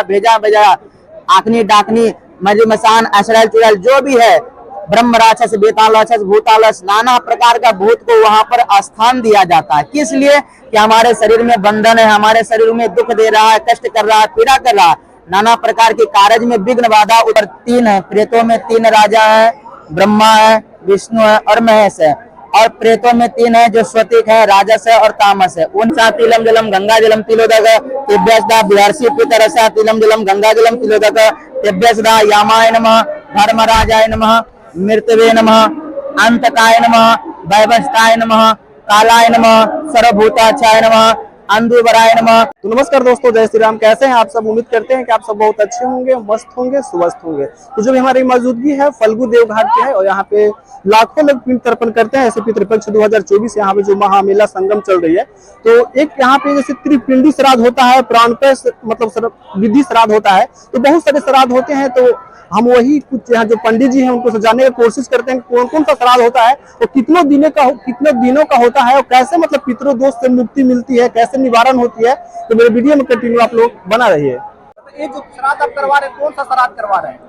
भेजा भेजा, आखनी डाकनी मजी मसान अशरल चुड़ैल जो भी है, ब्रह्म राक्षस बेताल राक्षस भूतालस नाना प्रकार का भूत को वहां पर स्थान दिया जाता है। किस लिए? कि हमारे शरीर में बंधन है, हमारे शरीर में दुख दे रहा है, कष्ट कर रहा है, पीड़ा कर रहा है, नाना प्रकार के कार्य में विघ्न बाधा। ऊपर 3 है, प्रेतों में 3 राजा है, ब्रह्मा है, विष्णु है और महेश है। और प्रेतों में 3 है जो स्वतिक है, राजस है और तामस है। उनसा तिलम जलम गंगा जलम तिलोदक तिभ्यसदा बिहर्षि पितरसा तिलम जलम गंगा जलम तिलोदक तिभ्यसदा यामाय नमः, धर्मराजाय नमः, मृतवे नमः, अंतकाय नमः, वैवस्ताय नमः, कालाय नमः, सर्वभूताक्षाय नमः, अंधुवराय नमः। तो नमस्कार दोस्तों, जय श्री राम। कैसे हैं आप सब? उम्मीद करते हैं कि आप सब बहुत अच्छे होंगे, मस्त होंगे, स्वस्थ होंगे। तो जो भी हमारी मौजूदगी है फल्गु देव घाट की है और यहाँ पे लाखों लोग पिंड तर्पण करते हैं। ऐसे पितृपक्ष 2024 यहाँ पे जो महामेला संगम चल रही है, तो एक यहाँ पे जैसे त्रिपिंडी श्राद्ध होता है, प्राणपय मतलब विधि श्राद्ध होता है, तो बहुत सारे श्राद्ध होते हैं। तो हम वही कुछ यहाँ जो पंडित जी हैं उनको जानने की कोशिश करते हैं कौन कौन सा श्राद्ध होता है और कितने दिनों का होता है और कैसे मतलब पितरों से मुक्ति मिलती है, कैसे निवारण होती है। तो मेरे वीडियो में कंटिन्यू आप लोग बना रहिए। तो ये जो श्राद्ध आप करवा रहे हैं, कौन सा श्राद्ध करवा रहे हैं?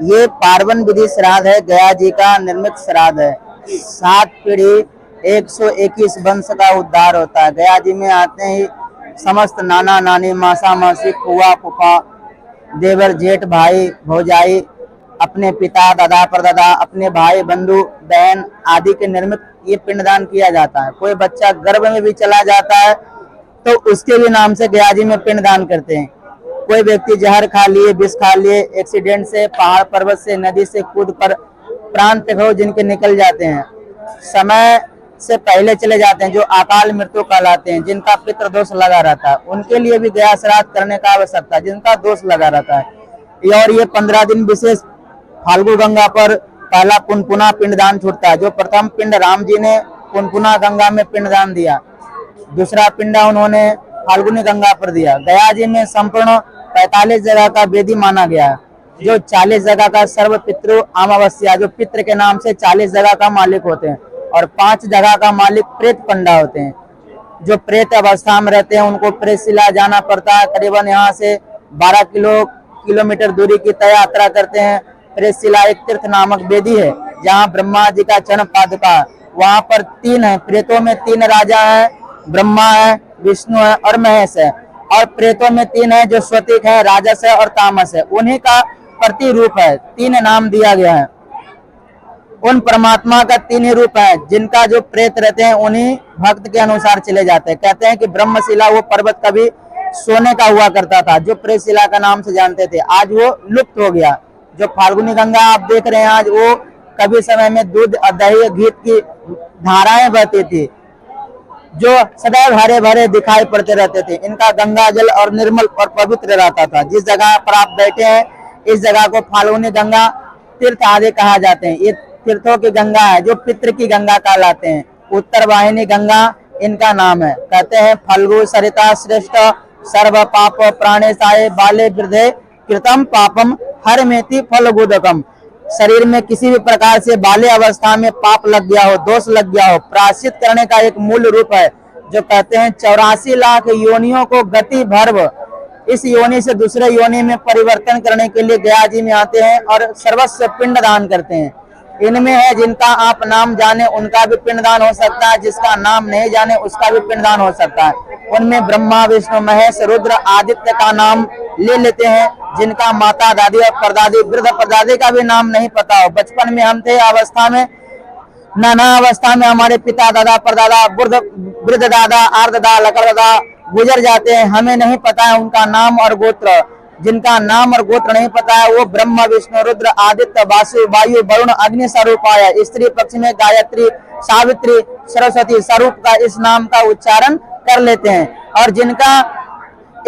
ये पार्वन विधि श्राद्ध है, गया जी का निर्मित श्राद्ध है। 7 पीढ़ी 121 वंश का उद्धार होता है। गया जी में आते ही समस्त नाना नानी मासा मासी फुआ फूफा देवर जेठ भाई भौजाई अपने पिता दादा परदादा अपने भाई बंधु बहन आदि के निर्मित ये पिंडदान किया जाता है। कोई बच्चा गर्भ में भी चला जाता है तो उसके भी नाम से गया जी में पिंडदान करते हैं। कोई व्यक्ति जहर खा लिए, विष खा लिए, एक्सीडेंट से, पहाड़ पर्वत से, नदी से कूद कर प्राण त्याग जिनके निकल जाते हैं, समय से पहले चले जाते हैं, जो अकाल मृत्यु कहलाते हैं, जिनका पितृ दोष लगा रहता है, उनके लिए भी गया श्राद्ध करने का आवश्यकता है, जिनका दोष लगा रहता है। और ये 15 दिन विशेष फाल्गु गंगा पर पहला पुनपुना पिंडदान छूटता है। जो प्रथम पिंड राम जी ने पुनपुना गंगा में पिंडदान दिया, दूसरा पिंडा उन्होंने फाल्गुनी गंगा पर दिया। गया जी में संपूर्ण 45 जगह का वेदी माना गया है, जो 40 जगह का सर्व पितृ अमावस्या, जो पितृ के नाम से 40 जगह का मालिक होते हैं, और 5 जगह का मालिक प्रेत पंडा होते हैं। जो प्रेत अवस्था में रहते हैं उनको प्रेतशिला जाना पड़ता है। करीबन यहाँ से 12 किलोमीटर दूरी की तय यात्रा करते हैं। प्रेतशिला एक तीर्थ नामक वेदी है जहाँ ब्रह्मा जी का चरण पादुका है। वहाँ पर 3 है, प्रेतों में 3 राजा है, ब्रह्मा है, विष्णु है और महेश है। और प्रेतों में 3 है जो स्वतिक है, राजस है और तामस है, उन्हीं का प्रतिरूप है। 3 नाम दिया गया है, उन परमात्मा का 3 ही रूप है। जिनका जो प्रेत रहते हैं उन्हीं भक्त के अनुसार चले जाते हैं। कहते हैं कि ब्रह्मशिला वो पर्वत कभी सोने का हुआ करता था, जो प्रेतशिला का नाम से जानते थे, आज वो लुप्त हो गया। जो फाल्गुनी गंगा आप देख रहे हैं आज, वो कभी समय में दूध दही घी की धाराएं बहती थी, जो सदैव हरे भरे दिखाई पड़ते रहते थे। इनका गंगा जल और निर्मल और पवित्र रहता था। जिस जगह पर आप बैठे हैं इस जगह को फाल्गुनी गंगा तीर्थ आदि कहा जाते हैं। ये तीर्थों की गंगा है, जो पितृ की गंगा कहलाते हैं। उत्तर वाहिनी गंगा इनका नाम है। कहते हैं फल्गु सरिता श्रेष्ठ सर्व पाप प्राणेशाय बाले वृद्धे कृतम पापम हर मेति फलगुदकम। शरीर में किसी भी प्रकार से बाल्य अवस्था में पाप लग गया हो, दोष लग गया हो, प्रायश्चित करने का एक मूल रूप है। जो कहते हैं 84 लाख योनियों को गति भर्व, इस योनि से दूसरे योनि में परिवर्तन करने के लिए गया जी में आते हैं और सर्वस्व पिंड दान करते हैं। इनमें है जिनका आप नाम जाने उनका भी पिंडदान हो सकता है, जिसका नाम नहीं जाने उसका भी पिंडदान हो सकता है। उनमें ब्रह्मा विष्णु महेश रुद्र आदित्य का नाम ले लेते हैं। जिनका माता दादी और परदादी वृद्ध परदादी का भी नाम नहीं पता हो। बचपन में हम थे अवस्था में, नाना अवस्था में हमारे पिता दादा परदादा वृद्ध दादा अर्ध दादा लकड़ दादा गुजर जाते हैं, हमें नहीं पता है उनका नाम और गोत्र। जिनका नाम और गोत्र नहीं पता है वो ब्रह्मा विष्णु रुद्र आदित्य वासु वायु वरुण अग्नि स्वरूप आया। स्त्री पक्ष में गायत्री सावित्री सरस्वती स्वरूप का इस नाम का उच्चारण कर लेते हैं। और जिनका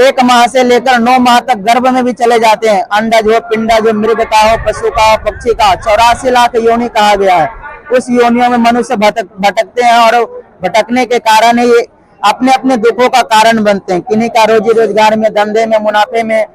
1 माह से लेकर 9 माह तक गर्भ में भी चले जाते हैं, अंडज हो, पिंडज हो, मृग का हो, पशु का हो, पक्षी का, 84 लाख योनि कहा गया है। उस योनियों में मनुष्य भटकते हैं और भटकने के कारण ही अपने अपने दुखों का कारण बनते हैं। किन्हीं का रोजी रोजगार में, धंधे में, मुनाफे में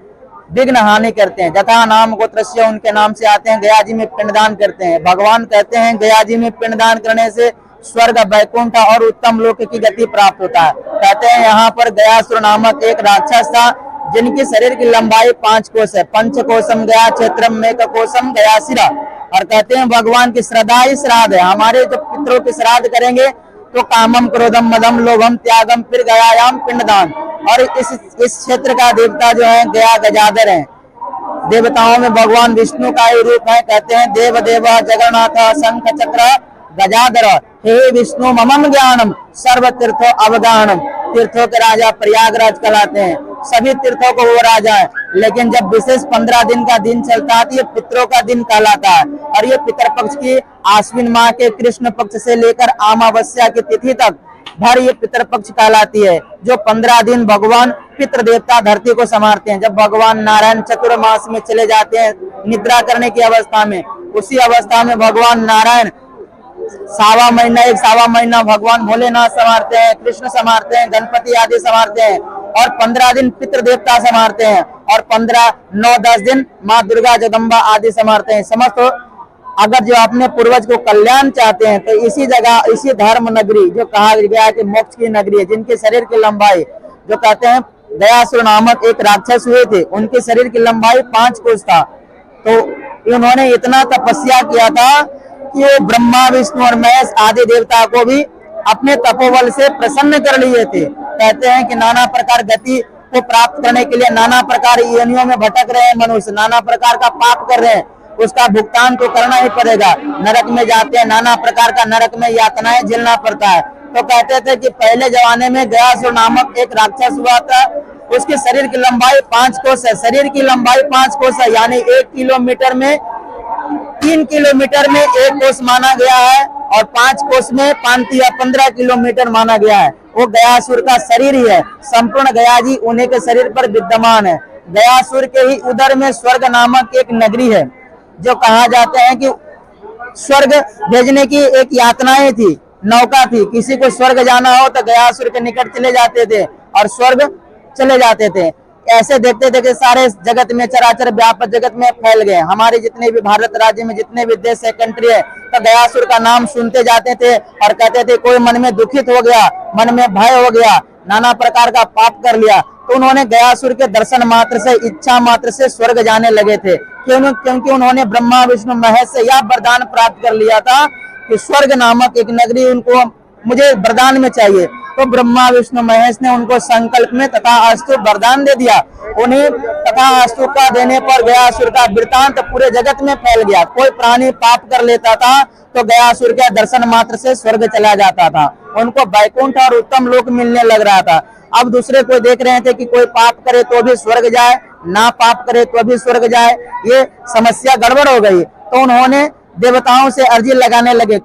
विघ्न हानि करते हैं। जथा नाम गोत्रस्य उनके नाम से आते हैं, गया जी में पिंडदान करते हैं। भगवान कहते हैं गया जी में पिंडदान करने से स्वर्ग वैकुंठ और उत्तम लोक की गति प्राप्त होता है। कहते हैं यहाँ पर गयासुर नामक एक राक्षस था, जिनकी शरीर की लंबाई 5 कोस है। पंचकोशम गया क्षेत्रम मेक कोशम गया सिरा। और कहते हैं भगवान की श्रद्धा ही श्राद्ध है। हमारे जब पितरों की श्राद्ध करेंगे तो कामम क्रोधम मदम लोभम त्यागम फिर गयायाम पिंडदान। और इस क्षेत्र का देवता जो है गया गजाधर है। देवताओं में भगवान विष्णु का ही रूप है। कहते हैं देव देव जगन्नाथ शंख चक्र गजाधर हे विष्णु ममम ज्ञानम सर्व तीर्थो अवगाहनम। तीर्थों के राजा प्रयागराज कहलाते हैं। सभी तीर्थों को वो राजा है। लेकिन जब विशेष 15 दिन का दिन चलता है तो ये पितरों का दिन कहलाता है। और ये पितर पक्ष की आश्विन माह के कृष्ण पक्ष से लेकर अमावस्या की तिथि तक भर ये पितर पक्ष कहलाती है। जो 15 दिन भगवान पितृ देवता धरती को संभालते हैं। जब भगवान नारायण चतुर्मास में चले जाते हैं निद्रा करने की अवस्था में, उसी अवस्था में भगवान नारायण एक सावा महीना भगवान भोलेनाथ संभालते हैं, कृष्ण संभालते हैं, गणपति आदि संभालते हैं। और 15 दिन पितृ देवता संभालते हैं। और 9-10 दिन माँ दुर्गा जगदम्बा आदि संभालते हैं। समस्त अगर जो अपने पूर्वज को कल्याण चाहते हैं तो इसी जगह, इसी धर्म नगरी जो कहा गया कि मोक्ष की नगरी है, जिनके शरीर की लंबाई जो कहते हैं दयासुर नामक एक राक्षस हुए थे, उनके शरीर की लंबाई 5 कोस था। तो उन्होंने इतना तपस्या किया था कि वो ब्रह्मा विष्णु और महेश आदि देवता को भी अपने तपोबल से प्रसन्न कर लिए थे। कहते हैं कि नाना प्रकार गति को प्राप्त करने के लिए नाना प्रकार योनियों में भटक रहे हैं मनुष्य, नाना प्रकार का पाप कर रहे हैं, उसका भुगतान तो करना ही पड़ेगा। नरक में जाते हैं, नाना प्रकार का नरक में यातनाएं झेलना पड़ता है। तो कहते थे कि पहले जमाने में गयासुर नामक एक राक्षस हुआ था, उसके शरीर की लंबाई 5 कोस है। शरीर की लंबाई 5 कोस है, यानी 1 किलोमीटर में 3 किलोमीटर में 1 कोस माना गया है। और 5 कोस में 15 किलोमीटर माना गया है। वो गयासुर का शरीर ही है। संपूर्ण गया जी उन्हीं के शरीर पर विद्यमान है। गयासुर के ही उदर में स्वर्ग नामक एक नगरी है। जो कहा जाते हैं कि स्वर्ग भेजने की एक यातनाएं थी, नौका थी। किसी को स्वर्ग जाना हो तो गयासुर के निकट चले जाते थे और स्वर्ग चले जाते थे। ऐसे देखते थे कि सारे जगत में चराचर व्यापक जगत में फैल गए। हमारे जितने भी भारत राज्य में जितने भी देश है, कंट्री है, तो गयासुर का नाम सुनते जाते थे और कहते थे कोई मन में दुखित हो गया, मन में भय हो गया, नाना प्रकार का पाप कर लिया, तो उन्होंने गयासुर के दर्शन मात्र से, इच्छा मात्र से स्वर्ग जाने लगे थे। क्योंकि उन्होंने ब्रह्मा विष्णु महेश से यह वरदान प्राप्त कर लिया था कि स्वर्ग नामक एक नगरी उनको मुझे वरदान में चाहिए। तो ब्रह्मा विष्णु महेश ने उनको संकल्प में तथा अस्तु वरदान दे दिया। उन्हें तथा अस्तु का देने पर गयासुर का वृतांत पूरे जगत में फैल गया। कोई प्राणी पाप कर लेता था तो गयासुर के दर्शन मात्र से स्वर्ग चला जाता था, उनको वैकुंठ और उत्तम लोक मिलने लग रहा था। अब दूसरे को देख रहे थे कि कोई पाप करे तो भी स्वर्ग जाए, ना पाप करे तो भी स्वर्ग जाए, ये समस्या गड़बड़ हो गई। तो उन्होंने देवताओं से अर्जी लगाने लगे।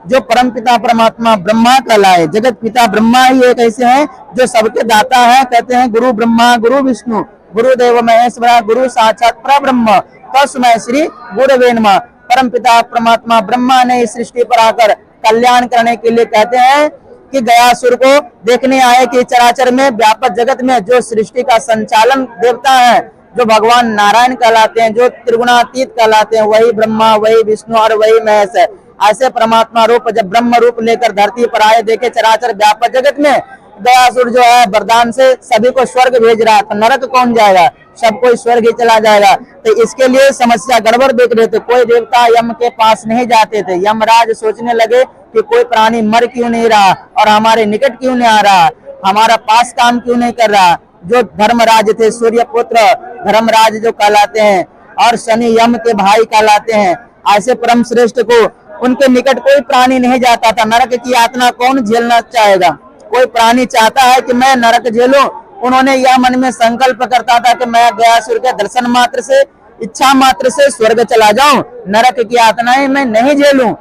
जो परमपिता परमात्मा ब्रह्मा कहलाए, जगत पिता ब्रह्मा ही एक ऐसे हैं जो सबके दाता है। कहते हैं गुरु ब्रह्मा गुरु विष्णु गुरुदेव महेश्वरा गुरु साक्षात परब्रह्म तस्मै श्री गुरवे नमः। परमपिता परमात्मा ब्रह्मा ने इस सृष्टि पर आकर कल्याण करने के लिए कहते हैं कि गयासुर को देखने आए कि चराचर में व्यापक जगत में जो सृष्टि का संचालन देवता है, जो भगवान नारायण कहलाते हैं, जो त्रिगुणातीत कहलाते हैं, वही ब्रह्मा वही विष्णु और वही महेश है। ऐसे परमात्मा रूप जब ब्रह्म रूप लेकर धरती पर आए, देखे चराचर व्यापक जगत में गयासुर जो है वरदान से सभी को स्वर्ग भेज रहा है, तो नरक कौन जाएगा, सब कोई स्वर्ग ही चला जाएगा। तो इसके लिए समस्या गड़बड़ देख रहे थे। कोई देवता यम के पास नहीं जाते थे। यमराज सोचने लगे कि कोई प्राणी मर क्यों नहीं रहा और हमारे निकट क्यों नहीं आ रहा, हमारा पास काम क्यों नहीं कर रहा। जो धर्मराज थे, सूर्य पुत्र धर्मराज जो कहलाते हैं और शनि यम के भाई कहलाते हैं, ऐसे परम श्रेष्ठ को उनके निकट कोई प्राणी नहीं जाता था। नरक की यातना कौन झेलना चाहेगा, कोई प्राणी चाहता है कि मैं नरक झेलूं। उन्होंने यह मन में संकल्प करता था कि मैं गयासुर के दर्शन मात्र से, इच्छा मात्र से स्वर्ग चला जाऊं, नरक की यातनाएं मैं नहीं झेलूं।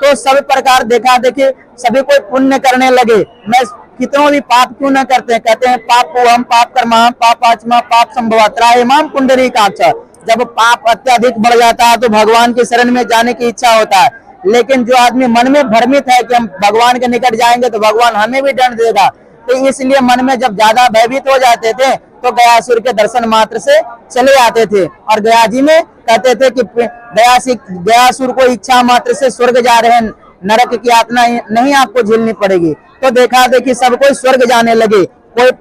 तो सब प्रकार देखा देखे सभी कोई पुण्य करने लगे। मैं कितनों भी पाप क्यों न करते हैं। कहते हैं पाप हम पाप कर्मा पाप आचमा पाप संभव त्रायमाम पुंडरी काक्षा। जब पाप अत्यधिक बढ़ जाता है तो भगवान की शरण में जाने की इच्छा होता है। लेकिन जो आदमी मन में भ्रमित है कि हम भगवान के निकट जाएंगे तो भगवान हमें भी दंड देगा, तो इसलिए मन में जब ज्यादा भयभीत हो जाते थे तो गयासुर के दर्शन मात्र से चले आते थे। और गया जी में कहते थे कि गयासुर को इच्छा मात्र से स्वर्ग जा रहे हैं, नरक की यातना नहीं आपको झेलनी पड़ेगी। तो देखा देखी सब कोई स्वर्ग जाने लगे। कोई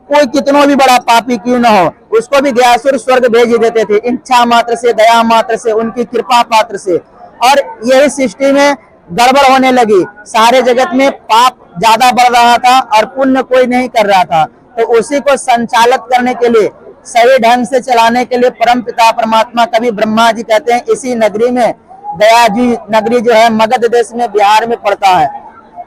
कोई कितना भी बड़ा पापी क्यों ना हो, उसको भी गयासुर स्वर्ग भेज देते थे, इच्छा मात्र से, दया मात्र से, उनकी कृपा पात्र से। और यही सृष्टि में गड़बड़ होने लगी, सारे जगत में पाप ज्यादा बढ़ रहा था और पुण्य कोई नहीं कर रहा था। तो उसी को संचालित करने के लिए, सही ढंग से चलाने के लिए परम पिता परमात्मा कवि ब्रह्मा जी कहते हैं, इसी नगरी में, गया जी नगरी जो है मगध देश में बिहार में पड़ता है।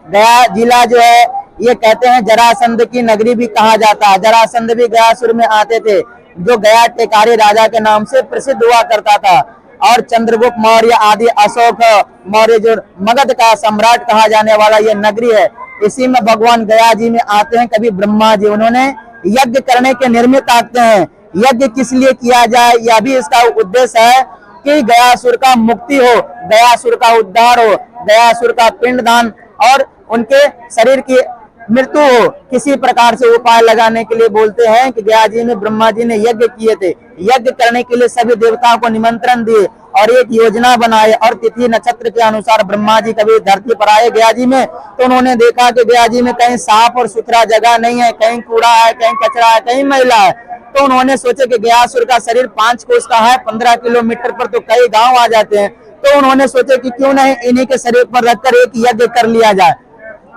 गया जिला जो है ये कहते हैं जरासंध की नगरी भी कहा जाता है। जरासंध भी गयासुर में आते थे, जो गया टेकारी राजा के नाम से प्रसिद्ध हुआ करता था। और चंद्रगुप्त मौर्य आदि, अशोक मौर्य जो मगध का सम्राट कहा जाने वाला ये नगरी है, इसी में भगवान गया जी में आते हैं कभी ब्रह्मा जी। उन्होंने यज्ञ करने के निर्मित आते हैं। यज्ञ किस लिए किया जाए, यह भी इसका उद्देश्य है कि गयासुर का मुक्ति हो, गयासुर का उद्धार हो, गयासुर का पिंडदान और उनके शरीर की मृत्यु हो, किसी प्रकार से उपाय लगाने के लिए बोलते हैं कि गया जी में ब्रह्मा जी ने यज्ञ किए थे। यज्ञ करने के लिए सभी देवताओं को निमंत्रण दिए और एक योजना बनाए, और तिथि नक्षत्र के अनुसार ब्रह्मा जी कभी धरती पर आए गया जी में, तो उन्होंने देखा कि गया जी में कहीं साफ और सुथरा जगह नहीं है, कहीं कूड़ा है, कहीं कचरा है, कहीं मैला है। तो उन्होंने सोचे कि गयासुर का शरीर 5 कोस का है, 15 किलोमीटर पर तो कई गांव आ जाते हैं। तो उन्होंने सोचे कि क्यों नहीं इन्हीं के शरीर पर रखकर एक यज्ञ कर लिया जाए।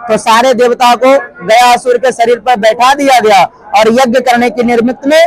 तो सारे देवताओं को गयासुर के शरीर पर बैठा दिया गया और यज्ञ करने की निर्मित में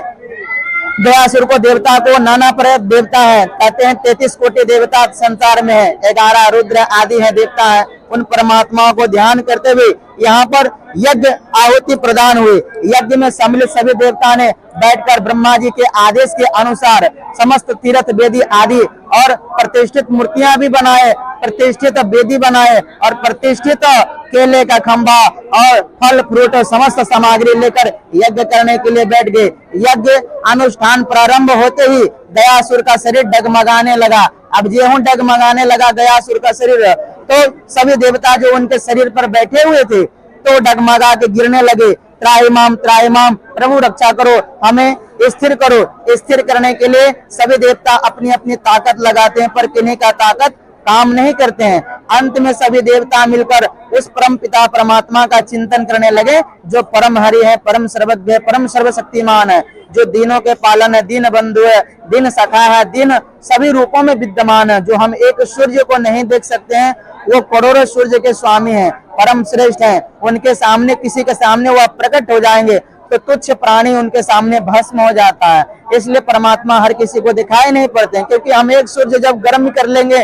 गयासुर को, देवता को, नाना प्रकार देवता है, कहते हैं 33 कोटि देवता संसार में है, 11 रुद्र आदि है देवता है। उन परमात्माओं को ध्यान करते हुए यहाँ पर यज्ञ आहुति प्रदान हुई। यज्ञ में सम्मिलित सभी देवता ने बैठकर ब्रह्मा जी के आदेश के अनुसार समस्त तीर्थ वेदी आदि और प्रतिष्ठित मूर्तियां भी बनाए, प्रतिष्ठित वेदी बनाए और प्रतिष्ठित केले का खंभा और फल फ्रूट समस्त सामग्री लेकर यज्ञ करने के लिए बैठ गए। यज्ञ अनुष्ठान प्रारंभ होते ही गयासुर का शरीर डगमगाने लगा। अब जेहू डगमगाने लगा गयासुर का शरीर, तो सभी देवता जो उनके शरीर पर बैठे हुए थे तो डगमगा के गिरने लगे। त्राहिमाम त्राहिमाम, प्रभु रक्षा करो, हमें स्थिर करो। स्थिर करने के लिए सभी देवता अपनी अपनी ताकत लगाते हैं, पर किन्हीं का ताकत काम नहीं करते हैं। अंत में सभी देवता मिलकर उस परम पिता परमात्मा का चिंतन करने लगे, जो परम हरि है, परम सर्वज्ञ है, परम सर्वशक्तिमान है, जो दीनों के पालन है, दीन बंधु है, दीन सखा है, दीन सभी रूपों में विद्यमान है। जो हम एक सूर्य को नहीं देख सकते हैं, वो करोड़ों सूर्य के स्वामी हैं, परम श्रेष्ठ हैं। उनके सामने, किसी के सामने वो प्रकट हो जाएंगे तो तुच्छ प्राणी उनके सामने भस्म हो जाता है। इसलिए परमात्मा हर किसी को दिखाई नहीं पड़ते हैं, क्योंकि हम एक सूर्य जब गर्म कर लेंगे,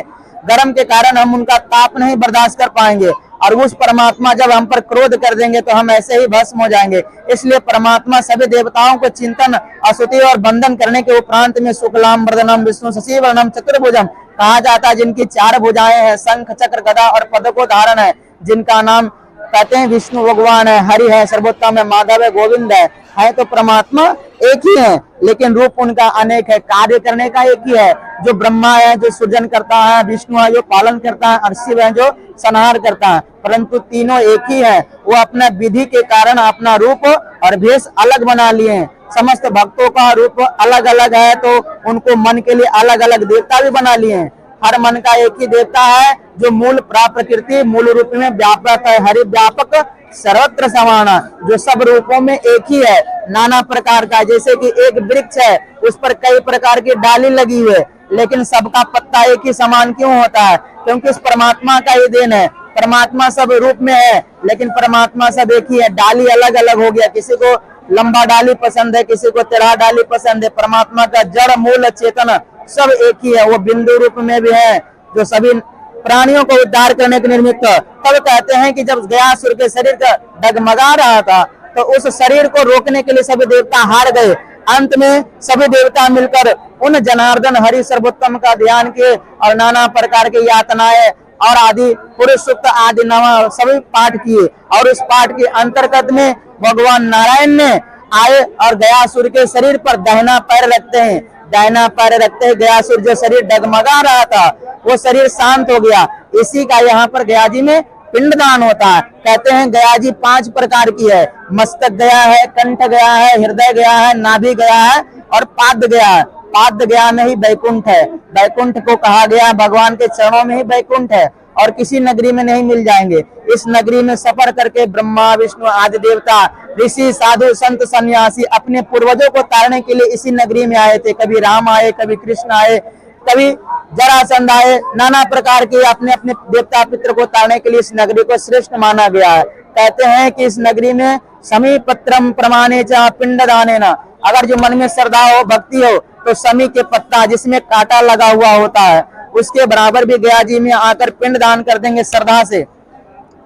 गर्म के कारण हम उनका ताप नहीं बर्दाश्त कर पाएंगे, और उस परमात्मा जब हम पर क्रोध कर देंगे तो हम ऐसे ही भस्म हो जाएंगे। इसलिए परमात्मा सभी देवताओं को चिंतन, स्तुति और वंदन करने के उपरांत में शुक्लाम वरदनम विष्णु शशिवर्णम चतुर्भुजम कहा जाता है, जिनकी 4 भुजाएं हैं, शंख चक्र गदा और पद को धारण है, जिनका नाम कहते हैं विष्णु भगवान है, हरि है, सर्वोत्तम है, माधव है, गोविंद है तो परमात्मा एक ही है, लेकिन रूप उनका अनेक है। कार्य करने का एक ही है, जो ब्रह्मा है जो सृजन करता है, विष्णु है जो पालन करता है, और शिव है जो संहार करता है, परंतु तीनों एक ही है। वो अपना विधि के कारण अपना रूप और भेष अलग बना लिए हैं। समस्त भक्तों का रूप अलग अलग है, तो उनको मन के लिए अलग अलग देवता भी बना लिए हैं। हर मन का एक ही देवता है, जो मूल प्रकृति मूल रूप में व्यापक है, हरि व्यापक सर्वत्र समाना, जो सब रूपों में एक ही है, नाना प्रकार का। जैसे कि एक वृक्ष है, उस पर कई प्रकार की डाली लगी हुई है, लेकिन सबका पत्ता एक ही समान क्यों होता है? क्योंकि उस परमात्मा का ही देन है। परमात्मा सब रूप में है, लेकिन परमात्मा सब एक ही है। डाली अलग अलग हो गया, किसी को लंबा डाली पसंद है, किसी को टेढ़ा डाली पसंद है। परमात्मा का जड़ मूल चेतन सब एक ही है, वो बिंदु रूप में भी है, जो सभी प्राणियों को उद्धार करने के निमित्त। तब कहते हैं कि जब गयासुर के शरीर का डगमगा रहा था, तो उस शरीर को रोकने के लिए सभी देवता हार गए। अंत में सभी देवता मिलकर उन जनार्दन हरि सर्वोत्तम का ध्यान किए और नाना प्रकार की यातनाएं और आदि पुरुष सूक्त आदि नवा सभी पाठ किए। और उस पाठ के अंतर्गत में भगवान नारायण ने आए और गयासुर के शरीर पर दाहिना पैर रखते हैं। दाहिना पैर रखते ही गयासुर जो शरीर डगमगा रहा था, वो शरीर शांत हो गया। इसी का यहाँ पर गया जी में पिंडदान होता है। कहते हैं गया जी 5 प्रकार की है, मस्तक गया है, कंठ गया है, हृदय गया है, नाभि गया है और पाद गया है। पाद गया में ही बैकुंठ है। बैकुंठ को कहा गया भगवान के चरणों में ही बैकुंठ है। और किसी नगरी में नहीं मिल जाएंगे। इस नगरी में सफर करके ब्रह्मा विष्णु आदि देवता ऋषि साधु संत सन्यासी अपने पूर्वजों को तारने के लिए इसी नगरी में आए थे। कभी राम आए, कभी कृष्ण आए, कभी जरासंध आए, नाना प्रकार के अपने अपने देवता पितर को तारने के लिए इस नगरी को श्रेष्ठ माना गया है। कहते हैं कि इस नगरी में समी पत्रम प्रमाणे च पिंड दाने न, अगर जो मन में श्रद्धा हो भक्ति हो तो समी के पत्ता जिसमें कांटा लगा हुआ होता है उसके बराबर भी गया जी में आकर पिंड दान कर देंगे श्रद्धा से,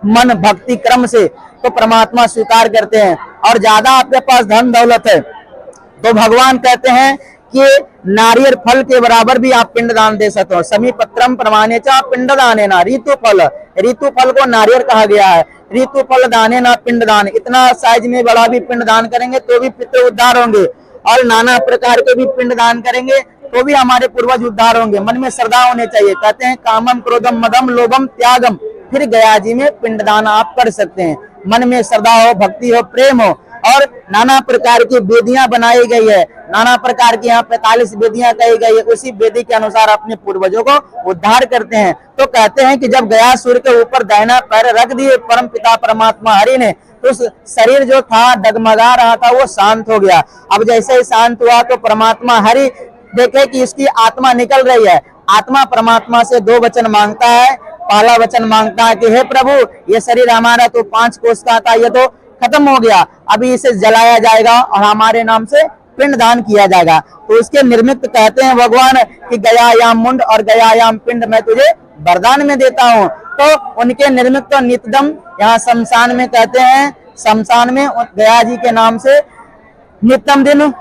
मन भक्ति क्रम से, तो परमात्मा स्वीकार करते हैं। और ज्यादा आपके पास धन दौलत है तो भगवान कहते हैं कि नारियल फल के बराबर भी आप पिंड दान दे सकते हो। समी पत्रम प्रमाणे च पिंड दाने ना, ऋतु फल को नारियल कहा गया है। ऋतु फल दाने ना पिंड दान, इतना साइज में बड़ा भी पिंड दान करेंगे तो भी पितृ उद्धार होंगे, और नाना प्रकार के भी पिंड दान करेंगे तो भी हमारे पूर्वज उद्धार होंगे। मन में श्रद्धा होने चाहिए। कहते हैं कामम क्रोधम मदम लोभम त्यागम, फिर गया जी में पिंडदान आप कर सकते हैं। मन में श्रद्धा हो, भक्ति हो, प्रेम हो, और नाना प्रकार की वेदियां बनाई गई है, नाना प्रकार की यहाँ 45 वेदियां कही गई है, उसी वेदी के अनुसार अपने पूर्वजों को उद्धार करते हैं। तो कहते हैं कि जब गया सूर्य के ऊपर दाहिना पैर रख दिए परम पिता परमात्मा हरि ने, तो उस शरीर जो था डगमगा रहा था वो शांत हो गया। अब जैसे ही शांत हुआ तो परमात्मा हरि देखे कि इसकी आत्मा निकल रही है। आत्मा परमात्मा से 2 वचन मांगता है। पहला वचन मांगता है कि हे प्रभु, ये शरीर हमारा तो 5 कोष का था, ये तो खत्म हो गया, अभी इसे जलाया जाएगा और हमारे नाम से पिंड दान किया जाएगा। तो उसके निर्मित कहते हैं भगवान कि गयायाम मुंड और गयायाम पिंड मैं तुझे वरदान में देता हूँ। तो उनके निर्मित तो नित्यदम यहाँ शमशान में कहते हैं, शमशान में गया जी के नाम से नित्यम दिन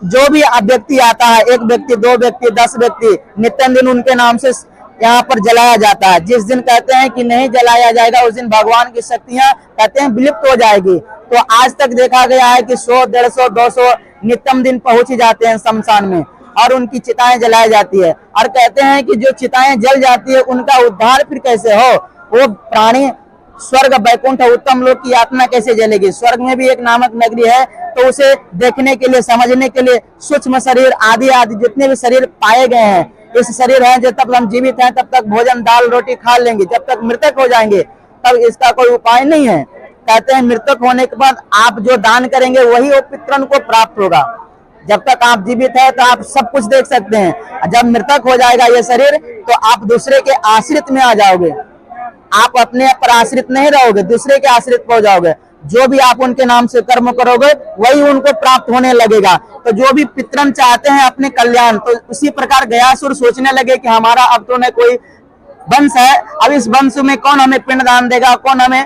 जो भी व्यक्ति आता है, 1 व्यक्ति 2 व्यक्ति 10 व्यक्ति, नित्यम दिन उनके नाम से यहाँ पर जलाया जाता है। जिस दिन कहते हैं कि नहीं जलाया जाएगा उस दिन भगवान की शक्तियां कहते हैं विलुप्त हो जाएगी। तो आज तक देखा गया है कि 100, 150, 200 नित्यम दिन पहुंच ही जाते हैं शमशान में और उनकी चिताएं जलाई जाती है। और कहते हैं कि जो चिताएं जल जाती है उनका उद्धार फिर कैसे हो, वो प्राणी स्वर्ग वैकुंठ उत्तम लोक की आत्मा कैसे जलेगी। स्वर्ग में भी एक नामक नगरी है, तो उसे देखने के लिए समझने के लिए सूक्ष्म शरीर आदि आदि जितने भी शरीर पाए गए हैं, इस शरीर है जब तक हम जीवित हैं तब तक भोजन दाल रोटी खा लेंगे, जब तक मृतक हो जाएंगे तब इसका कोई उपाय नहीं है। कहते हैं मृतक होने के बाद आप जो दान करेंगे वही वो पितरन को प्राप्त होगा। जब तक आप जीवित है तो आप सब कुछ देख सकते हैं, जब मृतक हो जाएगा ये शरीर तो आप दूसरे के आश्रित में आ जाओगे, आप अपने पर आश्रित नहीं रहोगे, दूसरे के आश्रित हो जाओगे। जो भी आप उनके नाम से कर्म करोगे वही उनको प्राप्त होने लगेगा। तो जो भी पितरन चाहते हैं अपने कल्याण, तो उसी प्रकार गयासुर सोचने लगे कि हमारा अब तो न कोई वंश है, अब इस वंश में कौन हमें पिंड दान देगा, कौन हमें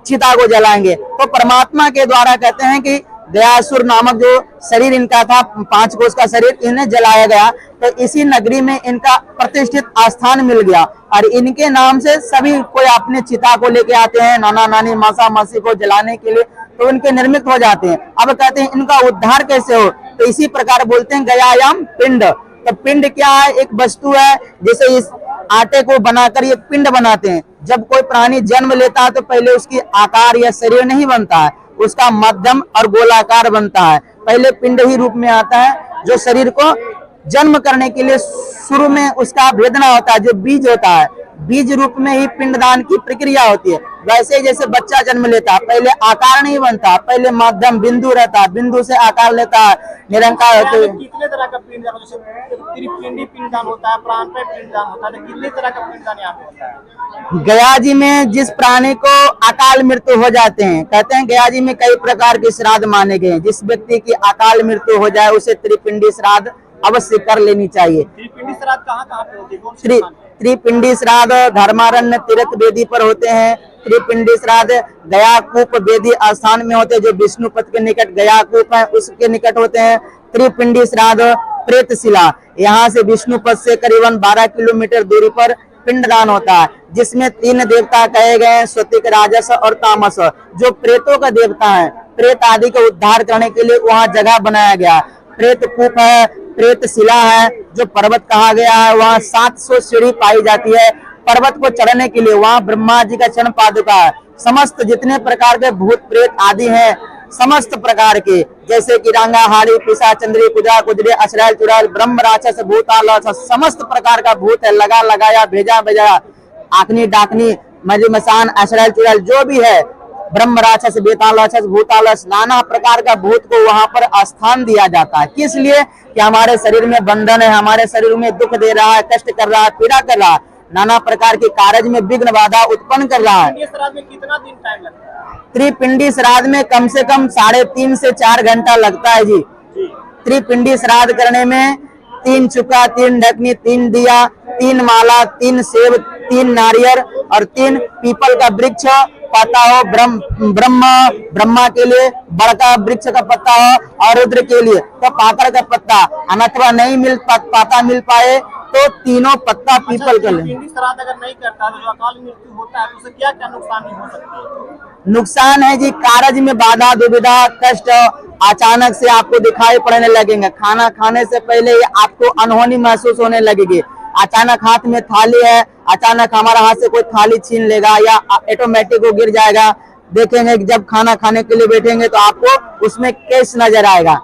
चिता को जलाएंगे। तो परमात्मा के द्वारा कहते हैं कि गयासुर नामक जो शरीर इनका था 5 कोष का शरीर, इन्हें जलाया गया। तो इसी नगरी में इनका प्रतिष्ठित आस्थान मिल गया और इनके नाम से सभी कोई अपने चिता को लेके आते हैं, नाना नानी मासा मासी को जलाने के लिए, तो उनके निर्मित हो जाते हैं। अब कहते हैं इनका उद्धार कैसे हो, तो इसी प्रकार बोलते हैं गयायाम पिंड। तो पिंड क्या है, एक वस्तु है, जैसे इस आटे को बनाकर ये पिंड बनाते हैं। जब कोई प्राणी जन्म लेता है तो पहले उसकी आकार या शरीर नहीं बनता है, उसका मध्यम और गोलाकार बनता है। पहले पिंड ही रूप में आता है, जो शरीर को जन्म करने के लिए शुरू में उसका भेदना होता है, जो बीज होता है, बीज रूप में ही पिंडदान की प्रक्रिया होती है। वैसे ही जैसे बच्चा जन्म लेता है पहले आकार नहीं बनता, पहले मध्यम बिंदु रहता है, बिंदु से आकार लेता है, निरंकार होते हैं। कितने तरह का पिंडदान, जैसे त्रिपिंडी पिंडदान होता है, प्राणमय पिंडदान होता है, तो कितने तरह का पिंडदान यहाँ पे होता है? गया जी में जिस प्राणी को अकाल मृत्यु हो जाते हैं, कहते हैं गया जी में कई प्रकार के श्राद्ध माने गए हैं। जिस व्यक्ति की अकाल मृत्यु हो जाए उसे त्रिपिंडी श्राद्ध अवश्य कर लेनी चाहिए। त्रिपिंडी श्राद्ध कहाँ पे होती है? त्रिपिंडी श्राद्ध धर्मारण्य तीर्थ वेदी पर होते हैं। त्रिपिंडी श्राद्ध गया कूप वेदी स्थान में होते हैं, जो विष्णुपद के निकट गया कूप है उसके निकट होते हैं। त्रिपिंडी श्राद्ध प्रेतशिला, यहाँ से विष्णुपद से करीबन 12 किलोमीटर दूरी पर पिंडदान होता है, जिसमें 3 देवता कहे गए हैं, स्वतिक, राजस और तामस, जो प्रेतों का देवता है। प्रेत आदि का उद्धार करने के लिए वहाँ जगह बनाया गया। प्रेत कूप है, प्रेत शिला है, जो पर्वत कहा गया है, वहाँ 700 सीढ़ी पाई जाती है। पर्वत को चढ़ने के लिए वहाँ ब्रह्मा जी का चरण पादुका है। समस्त जितने प्रकार के भूत प्रेत आदि हैं, समस्त प्रकार के, जैसे कि रांगा, हाड़ी, पिसा, चंद्री, कुजा, कुजरे, अशरैल, चुड़ैल, ब्रह्म, राक्षस, भूताल, समस्त प्रकार का भूत है, लगा लगाया, भेजा भेजा, आखनी डाकनी मसान अशरल चुड़ैल जो भी है, ब्रह्म राक्षस बेताल राक्षस भूतालस नाना प्रकार का भूत को वहां पर स्थान दिया जाता है। किस लिए? कि हमारे शरीर में बंधन है, हमारे शरीर में दुख दे रहा है, कष्ट कर रहा है, पीड़ा कर रहा है, नाना प्रकार के कार्य में विघ्न बाधा उत्पन्न कर रहा है। श्राद्ध में कितना दिन टाइम लगता है? त्रिपिंडी श्राद्ध में कम से कम 3.5 से 4 घंटा लगता है जी। त्रिपिंडी श्राद्ध करने में 3 चुका, 3 ढकनी, 3 दिया, 3 माला, 3 सेब, 3 नारियल और 3 पीपल का वृक्ष पत्ता हो, ब्रह्मा के लिए बड़का वृक्ष का पत्ता हो और रुद्र के लिए तो पाकड़ का पत्ता, अथवा नहीं मिल पाए तो तीनों पत्ता पीपल का ले। श्राद्ध अगर नहीं करता तो जो अकाल मृत्यु होता है तो उसे क्या क्या नुकसान हो सकती है? नुकसान है जी, कार्य में बाधा दुविधा कष्ट अचानक से आपको दिखाई पड़ने लगेंगे। खाना खाने से पहले आपको अनहोनी महसूस होने लगेगी। अचानक हाथ में थाली है, अचानक हमारा हाथ से कोई थाली छीन लेगा या ऑटोमेटिक वो गिर जाएगा। देखेंगे कि जब खाना खाने के लिए बैठेंगे तो आपको उसमें केस नजर आएगा।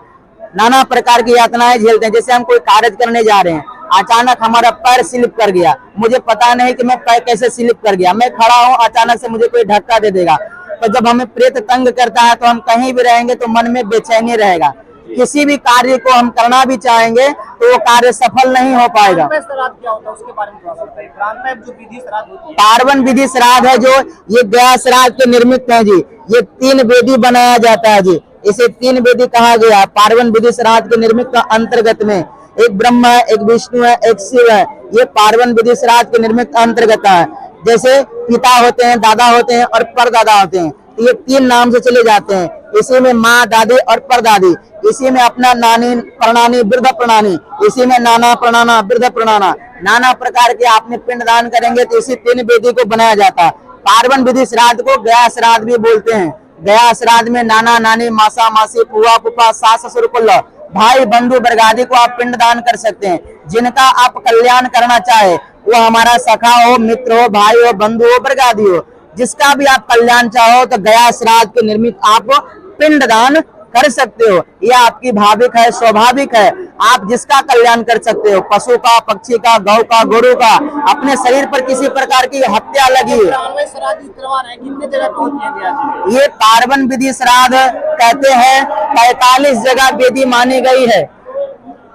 नाना प्रकार की यातनाएं झेलते हैं। जैसे हम कोई कार्य करने जा रहे हैं, अचानक हमारा पैर स्लिप कर गया, मुझे पता नहीं कि मैं पैर कैसे स्लिप कर गया, मैं खड़ा हूँ, अचानक से मुझे कोई धक्का दे देगा। तो जब हमें प्रेत तंग करता है तो हम कहीं भी रहेंगे तो मन में बेचैनी रहेगा। किसी भी कार्य को हम करना भी चाहेंगे तो वो कार्य सफल नहीं हो पाएगा। श्राद्ध क्या होता है उसके बारे में थोड़ा बताइए। प्राणपैप जो विधि श्राद्ध होती है, पार्वन विधि श्राद्ध है जो ये गया श्राद्ध के निर्मित है जी। ये 3 वेदी बनाया जाता है जी, इसे 3 वेदी कहा गया है। पार्वन विधि श्राद्ध के निर्मित का अंतर्गत में एक ब्रह्मा है, एक विष्णु है, एक शिव है। ये पार्वन विधि श्राद्ध के निर्मित अंतर्गत है। जैसे पिता होते हैं, दादा होते हैं और परदादा होते हैं, ये 3 नाम से चले जाते हैं। इसी में माँ, दादी और परदादी, इसी में अपना नानी प्रणानी, वृद्ध प्रणानी, इसी में नाना प्रणाना, वृद्ध प्रणाना, नाना प्रकार के आपने पिंड दान करेंगे तो इसी 3 वेदी को बनाया जाता है। पार्वन विधि श्राद्ध को गया श्राद्ध भी बोलते हैं। गया श्राद्ध में नाना नानी, मासा मासी, फुआ फूफा, सास ससुर को भाई बंधु बरगादी को आप पिंड दान कर सकते हैं। जिनका आप कल्याण करना चाहे, वो हमारा सखा हो, मित्र हो, भाई हो, बंधु हो, बरगादी हो, जिसका भी आप कल्याण चाहो तो गया श्राद्ध के निर्मित आप पिंड दान कर सकते हो। यह आपकी भाविक है, स्वाभाविक है। आप जिसका कल्याण कर सकते हो, पशु का, पक्षी का, गौ का, गोरु का। अपने शरीर पर किसी प्रकार की हत्या लगी है, कितने जगह पहुंच गया? ये पार्वन विधि श्राद्ध कहते हैं 45 जगह वेदी मानी गई है।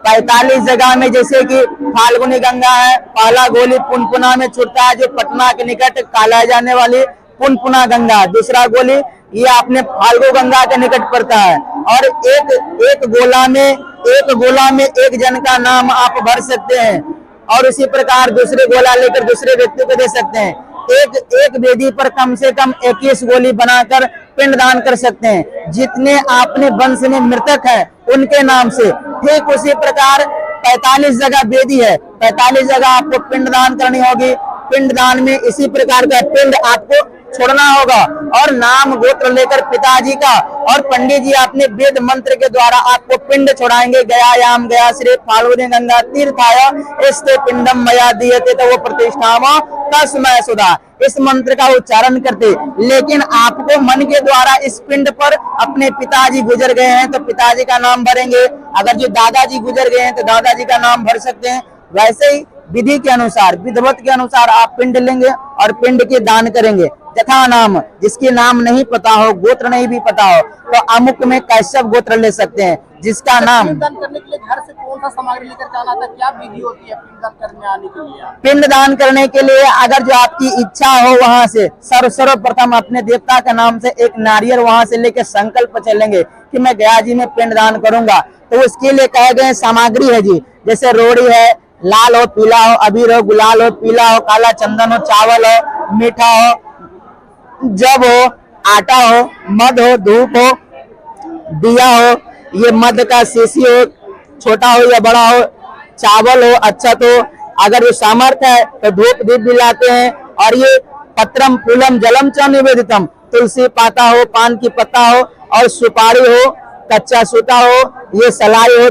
45 जगह में जैसे कि फाल्गुनी गंगा है, पहला गोली पुनपुना में छूटता है जो पटना के निकट काला जाने वाली पुनपुना गंगा। दूसरा गोली ये अपने फाल्गु गंगा के निकट पड़ता है। और एक गोला में एक जन का नाम आप भर सकते हैं और उसी प्रकार दूसरे गोला लेकर दूसरे व्यक्ति को दे सकते हैं। एक वेदी पर कम से कम 21 गोली बनाकर पिंड दान कर सकते हैं, जितने आपने वंश में मृतक है उनके नाम से। ठीक उसी प्रकार 45 जगह वेदी है, 45 जगह आपको पिंड दान करनी होगी। पिंड दान में इसी प्रकार का पिंड आपको छोड़ना होगा और नाम गोत्र लेकर पिताजी का और पंडित जी अपने वेद मंत्र के द्वारा आपको पिंड छोड़ाएंगे। गयायाम गया श्री फाल्गुनी गंगा तीर्थाय इस्ते पिंडम मया दीयते तो वो प्रतिष्ठाम तस्मै सुधा, इस मंत्र का उच्चारण करते। लेकिन आपको मन के द्वारा इस पिंड पर अपने पिताजी गुजर गए हैं तो पिताजी का नाम भरेंगे, अगर जो दादाजी गुजर गए हैं तो दादाजी का नाम भर सकते हैं। वैसे ही विधि के अनुसार, विधिवत के अनुसार आप पिंड लेंगे और पिंड के दान करेंगे। तथा नाम, जिसके नाम नहीं पता हो, गोत्र नहीं भी पता हो, तो अमुक में कैशव गोत्र ले सकते हैं जिसका नाम। पिंडदान करने के लिए घर से कौन सा सामग्री लेकर जाना था? क्या विधि होती है पिंडदान करने आने के लिए? पिंडदान करने के लिए अगर जो आपकी इच्छा हो वहां से सर्वप्रथम अपने देवता के नाम से एक नारियल वहां से लेकर संकल्प चलेंगे कि मैं गया जी में पिंडदान करूंगा। तो उसके लिए कहे गए सामग्री है जी, जैसे रोड़ी है, लाल हो, पीला हो, अबीर हो, गुलाल हो, पीला हो, काला चंदन हो, चावल हो, मीठा हो, जब हो, आटा हो, मध हो, धूप हो, दिया हो, ये मध का शीशी हो, छोटा हो या बड़ा हो, चावल हो, अक्षत हो। अगर वो सामर्थ्य है तो धूप दीप भी लाते हैं। और ये पत्रम फूलम जलम च निवेदितम, तुलसी पाता हो, पान की पत्ता हो और सुपारी हो, कच्चा सूता हो, ये सलाई हो,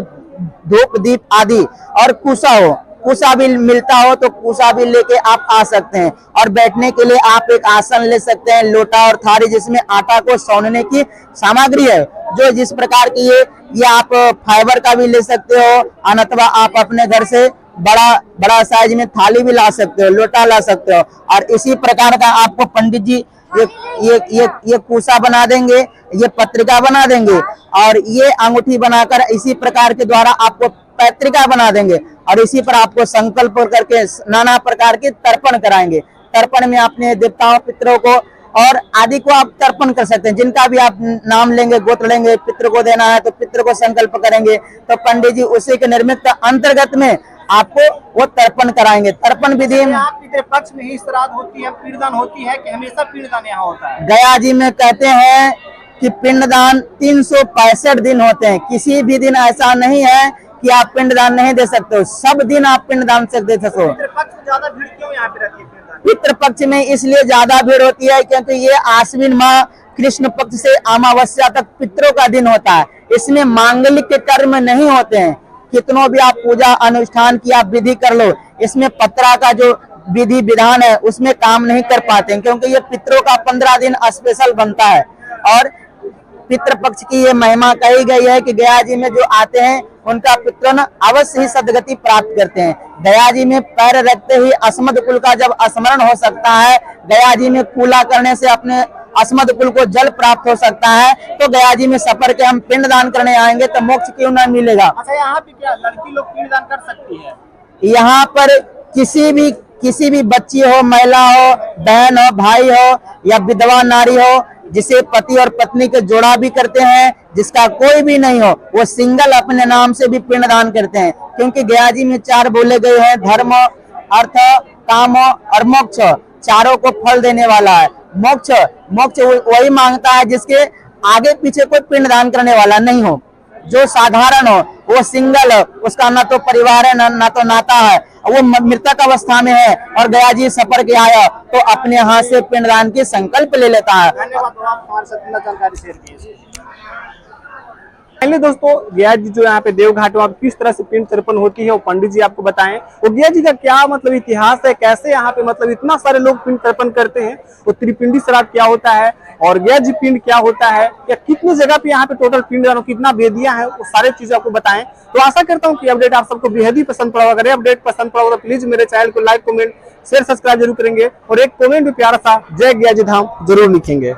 धूप दीप आदि। और कुसा हो, कुसा भी मिलता हो तो कुसा भी लेके आप आ सकते हैं। और बैठने के लिए आप एक आसन ले सकते हैं, लोटा और थाली जिसमें आटा को सौनने की सामग्री है, जो जिस प्रकार की ये आप फाइबर का भी ले सकते हो, अथवा आप अपने घर से बड़ा बड़ा साइज में थाली भी ला सकते हो, लोटा ला सकते हो। और इसी प्रकार का आपको पंडित जी ये कुसा बना देंगे, ये पत्रिका बना देंगे, और ये अंगूठी बनाकर इसी प्रकार के द्वारा आपको पत्रिका बना देंगे, और इसी पर आपको संकल्प करके नाना प्रकार के तर्पण कराएंगे। तर्पण में अपने देवताओं पितरों को और आदि को आप तर्पण कर सकते हैं। जिनका भी आप नाम लेंगे, गोत्र लेंगे, पितृ को देना है तो पितृ को संकल्प करेंगे, तो पंडित जी उसी के निर्मित अंतर्गत में आपको वो तर्पण कराएंगे। तर्पण विधि पितृपक्ष में ही श्राद्ध होती है, पिंडदान होती है कि हमेशा पिंडदान यहाँ होता है? गया जी में कहते हैं कि पिंडदान 365 दिन होते हैं। किसी भी दिन ऐसा नहीं है कि आप पिंडदान नहीं दे सकते हो, सब दिन आप पिंडदान से दे सकते हो। पितृपक्ष में ज्यादा भीड़ क्यों यहाँ पे रहती है? पितृपक्ष में इसलिए ज्यादा भीड़ होती है क्योंकि ये आश्विन माह कृष्ण पक्ष से अमावस्या तक पितरों का दिन होता है। इसमें मांगलिक कर्म नहीं होते हैं। कितनों भी आप पूजा अनुष्ठान की आप विधि कर लो, इसमें पत्रा का जो विधि विधान है उसमें काम नहीं कर पाते हैं, क्योंकि ये पितरों का 15 दिन स्पेशल बनता है। और पितृपक्ष की ये महिमा कही गई है कि गया जी में जो आते हैं उनका पितृन अवश्य ही सदगति प्राप्त करते हैं। गया जी में पैर रखते ही अस्मद कुल का जब स्मरण हो सकता है, गया जी में कूला करने से अपने अस्मद कुल को जल प्राप्त हो सकता है, तो गया जी में सफर के हम पिंडदान करने आएंगे तो मोक्ष क्यों न मिलेगा। अच्छा, यहाँ पे क्या लड़की लोग पिंडदान कर सकती है? यहाँ पर किसी भी बच्ची हो, महिला हो, बहन हो, भाई हो या विधवा नारी हो, जिसे पति और पत्नी के जोड़ा भी करते हैं, जिसका कोई भी नहीं हो, वो सिंगल अपने नाम से भी पिंडदान करते हैं। क्योंकि गया जी में 4 बोले गए हैं, धर्म, अर्थ, काम और मोक्ष, चारों को फल देने वाला है। मोक्ष वही मांगता है जिसके आगे पीछे कोई पिंडदान करने वाला नहीं हो, जो साधारण हो, वो सिंगल हो, उसका ना तो परिवार है ना तो नाता है, वो मृतक अवस्था में है और गया जी सफर के आया तो अपने हाथ से पिंडदान की संकल्प ले लेता है। धन्यवाद, आप हमारे साथ इतना जानकारी शेयर की। पहले दोस्तों गया जी जो यहाँ पे देवघाट वहाँ किस तरह से पिंड तर्पण होती है वो पंडित जी आपको बताएं। वो गया जी का क्या मतलब इतिहास है, कैसे यहाँ पे मतलब इतना सारे लोग पिंड तर्पण करते हैं, वो त्रिपिंडी श्राद्ध क्या होता है और गया जी पिंड क्या होता है, या कितनी जगह पे यहाँ पे टोटल पिंड कितना वेदियां है, वो सारे चीजें आपको बताएं। तो आशा करता हूँ कि अपडेट आप सबको बेहद ही पसंद पड़ा। अगर अपडेट पसंद पड़ा तो प्लीज मेरे चैनल को लाइक, कमेंट, शेयर, सब्सक्राइब जरूर करेंगे और एक कमेंट भी प्यारा सा जय गया जी धाम जरूर लिखेंगे।